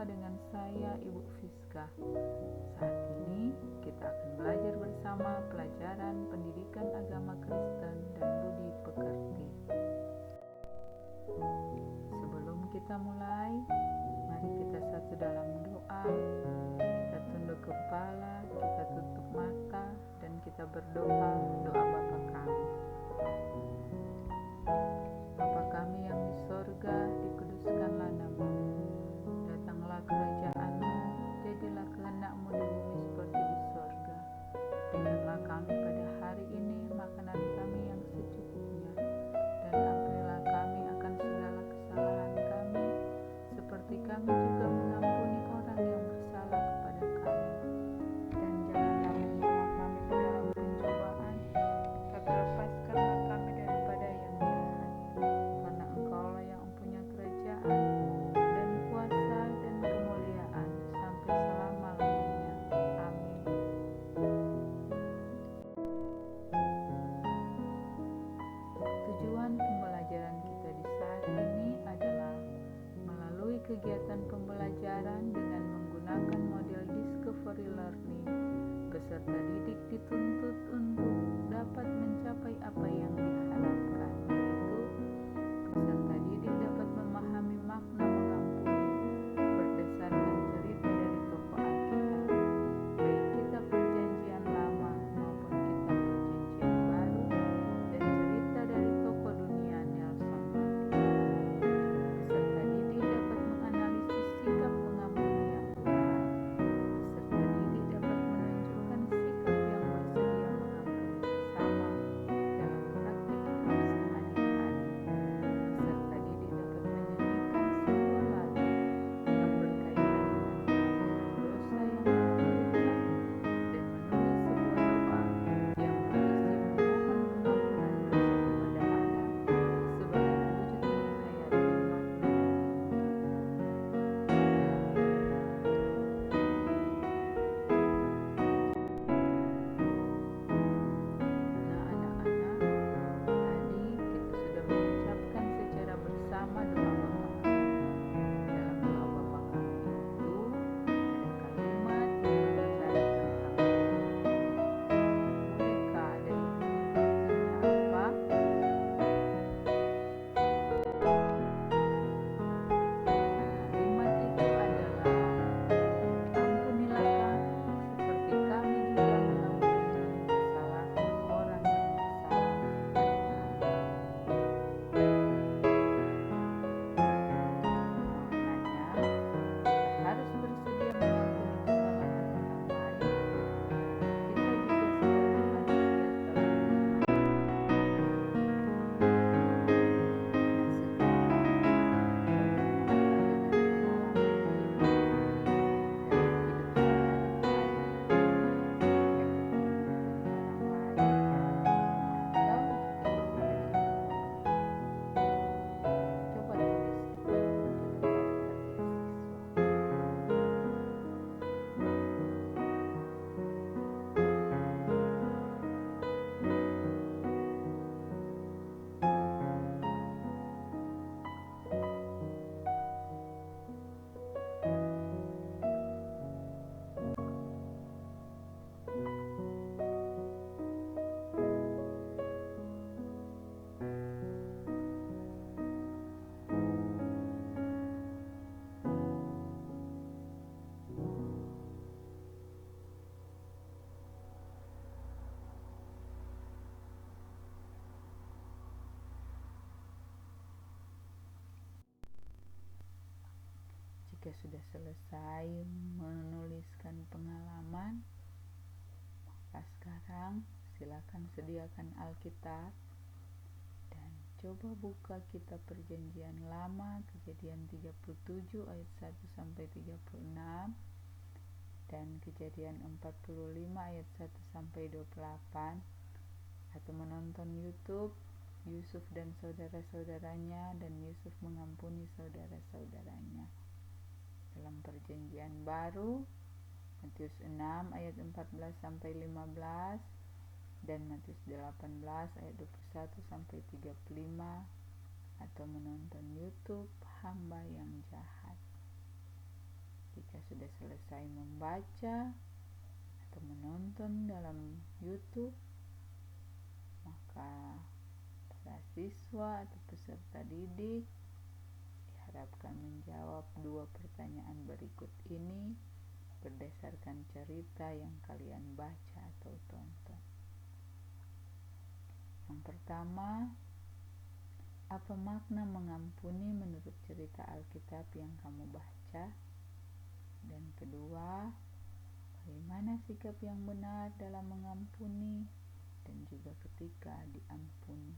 Berjumpa dengan saya, Ibu Fiska. Saat ini kita akan belajar bersama pelajaran pendidikan agama Kristen dan budi pekerti. Sebelum kita mulai, mari kita satu dalam doa. Kita tunduk kepala, kita tutup mata, dan kita berdoa doa Bapa kami. Bapa kami yang di sorga, dikuduskanlah nama-Mu. Datanglah kerajaan-Mu, jadilah kehendak-Mu di bumi seperti di sorga. Berikanlah kami pada hari ini makanan kami yang secukupnya, dan ampunilah kami akan segala kesalahan kami, seperti kami juga mengampuni orang yang bersalah kepada kami. Dan janganlah membawa kami ke dalam pencobaan, tapi lepaskanlah kami daripada yang jahat. Karena Engkau-lah yang mempunyai kerajaan dan kuasa dan kemuliaan sampai selama-lamanya. Amin. Tujuan pembelajaran kita di saat ini adalah melalui kegiatan pembelajaran dengan menggunakan model Discovery Learning, peserta didik dituntut untuk dapat mencapai apa yang diharapkan, yaitu peserta didik dapat memahami makna mengampuni berdasarkan cerita dari tokoh Alkitab, baik kitab Perjanjian Lama maupun kitab Perjanjian Baru, dan cerita dari tokoh dunia Nelson Mandela. Peserta didik dapat menganalisis sikap mengampuni yang benar. Peserta didik dapat menunjukkan sikap yang bersedia mengampuni sesama dalam praktik hidup sehari-hari. Peserta didik dapat menyanyikan sebuah lagu yang berkaitan dengan dosa yang telah berbuat, dan menulis sebuah doa yang berisi memohon pengampunan dosa kepada Allah sebagai wujud menghayati makna Nah, anak-anak, tadi kita sudah mengucapkan secara bersama doa Bapa kami. Dalam doa Bapa kami itu ada kalimat yang berbicara tentang mereka, dan bunyi apa? Kalimat itu adalah ampunilah kami seperti kami juga mengampuni kesalahan orang yang bersalah kepada kami. Maknanya, kita harus bersedia mengampuni kesalahan orang lain. Kita juga sebagai manusia telah mengalami. Nah, sekarang bagaimana dengan pengalaman pribadi dalam hidup sehari-hari ketika kita mengampuni orang lain atau ketika kita diampuni? Coba tuliskan di lembar kerja siswa. Jika sudah selesai menuliskan pengalaman, maka sekarang silakan sediakan Alkitab dan coba buka kitab Perjanjian Lama, Kejadian 37 ayat 1 sampai 36 dan Kejadian 45 ayat 1 sampai 28, atau menonton YouTube Yusuf dan saudara-saudaranya dan Yusuf mengampuni saudara-saudaranya. Dalam Perjanjian Baru, Matius 6 ayat 14 sampai 15 dan Matius 18 ayat 21 sampai 35, atau menonton YouTube Hamba yang Jahat. Jika sudah selesai membaca atau menonton dalam YouTube, maka para siswa atau peserta didik diharapkan menjawab 2 pertanyaan berikut ini berdasarkan cerita yang kalian baca atau tonton. Yang pertama, apa makna mengampuni menurut cerita Alkitab yang kamu baca? Dan kedua, bagaimana sikap yang benar dalam mengampuni dan juga ketika diampuni?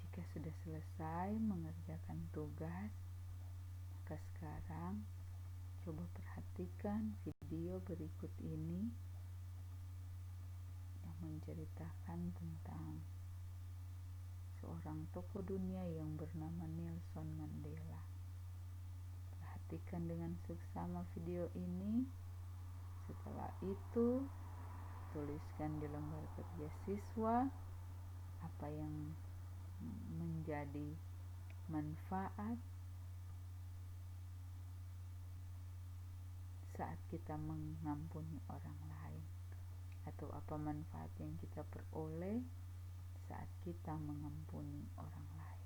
Jika sudah selesai mengerjakan tugas, maka sekarang coba perhatikan video berikut ini yang menceritakan tentang seorang tokoh dunia yang bernama Nelson Mandela. Perhatikan dengan seksama video ini. Setelah itu, tuliskan di lembar kerja siswa apa yang menjadi manfaat saat kita mengampuni orang lain, atau apa manfaat yang kita peroleh saat kita mengampuni orang lain.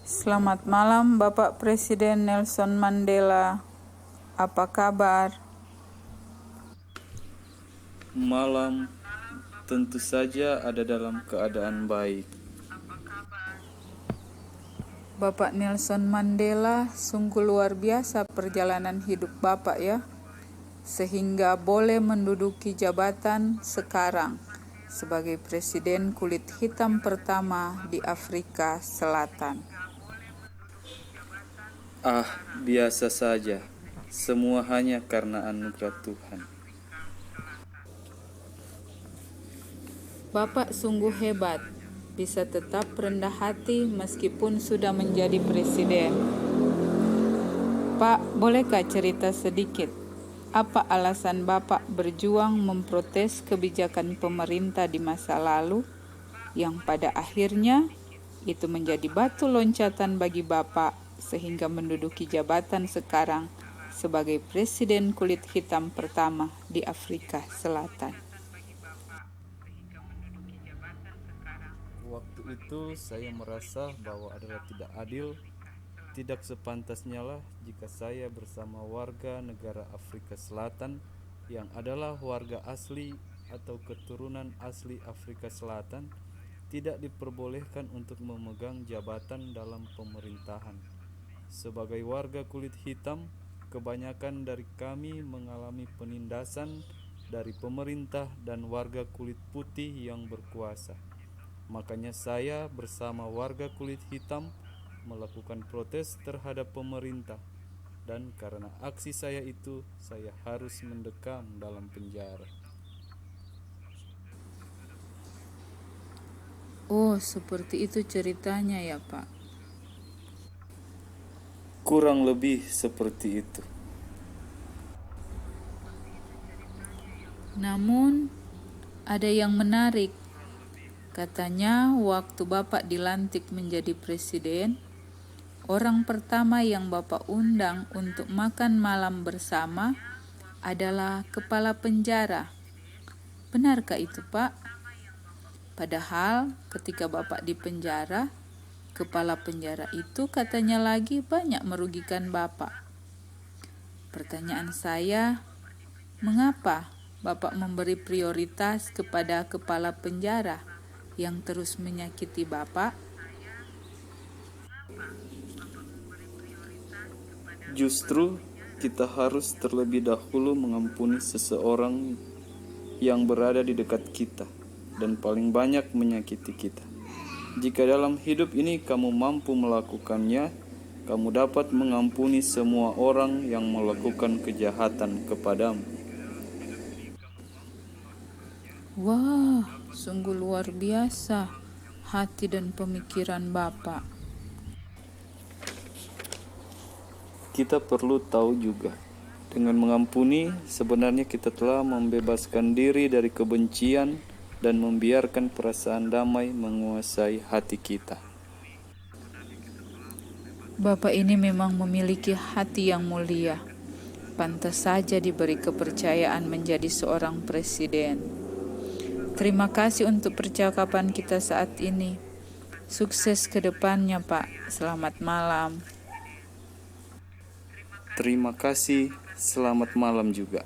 Selamat malam Bapak Presiden Nelson Mandela. Apa kabar? Malam, tentu saja ada dalam keadaan baik. Bapak Nelson Mandela, sungguh luar biasa perjalanan hidup Bapak ya, sehingga boleh menduduki jabatan sekarang sebagai Presiden kulit hitam pertama di Afrika Selatan. Biasa saja. Semua hanya karena anugerah Tuhan. Bapak sungguh hebat, bisa tetap rendah hati meskipun sudah menjadi presiden. Pak, bolehkah cerita sedikit? Apa alasan Bapak berjuang memprotes kebijakan pemerintah di masa lalu yang pada akhirnya itu menjadi batu loncatan bagi Bapak sehingga menduduki jabatan sekarang sebagai presiden kulit hitam pertama di Afrika Selatan? Waktu itu saya merasa bahwa adalah tidak adil, tidak sepantasnya lah jika saya bersama warga negara Afrika Selatan yang adalah warga asli atau keturunan asli Afrika Selatan tidak diperbolehkan untuk memegang jabatan dalam pemerintahan. Sebagai warga kulit hitam, kebanyakan dari kami mengalami penindasan dari pemerintah dan warga kulit putih yang berkuasa. Makanya saya bersama warga kulit hitam melakukan protes terhadap pemerintah, dan karena aksi saya itu saya harus mendekam dalam penjara. Oh, seperti itu ceritanya ya, Pak. Kurang lebih seperti itu. Namun, ada yang menarik. Katanya waktu Bapak dilantik menjadi presiden, orang pertama yang Bapak undang untuk makan malam bersama adalah kepala penjara. Benarkah itu, Pak? Padahal ketika Bapak di penjara, kepala penjara itu katanya lagi banyak merugikan Bapak. Pertanyaan saya, mengapa Bapak memberi prioritas kepada kepala penjara yang terus menyakiti Bapak? Justru kita harus terlebih dahulu mengampuni seseorang yang berada di dekat kita dan paling banyak menyakiti kita. Jika dalam hidup ini kamu mampu melakukannya, kamu dapat mengampuni semua orang yang melakukan kejahatan kepadamu. Wah, sungguh luar biasa hati dan pemikiran Bapak. Kita perlu tahu juga, dengan mengampuni sebenarnya kita telah membebaskan diri dari kebencian dan membiarkan perasaan damai menguasai hati kita. Bapak ini memang memiliki hati yang mulia. Pantas saja diberi kepercayaan menjadi seorang presiden. Terima kasih untuk percakapan kita saat ini. Sukses ke depannya, Pak. Selamat malam. Terima kasih, selamat malam juga.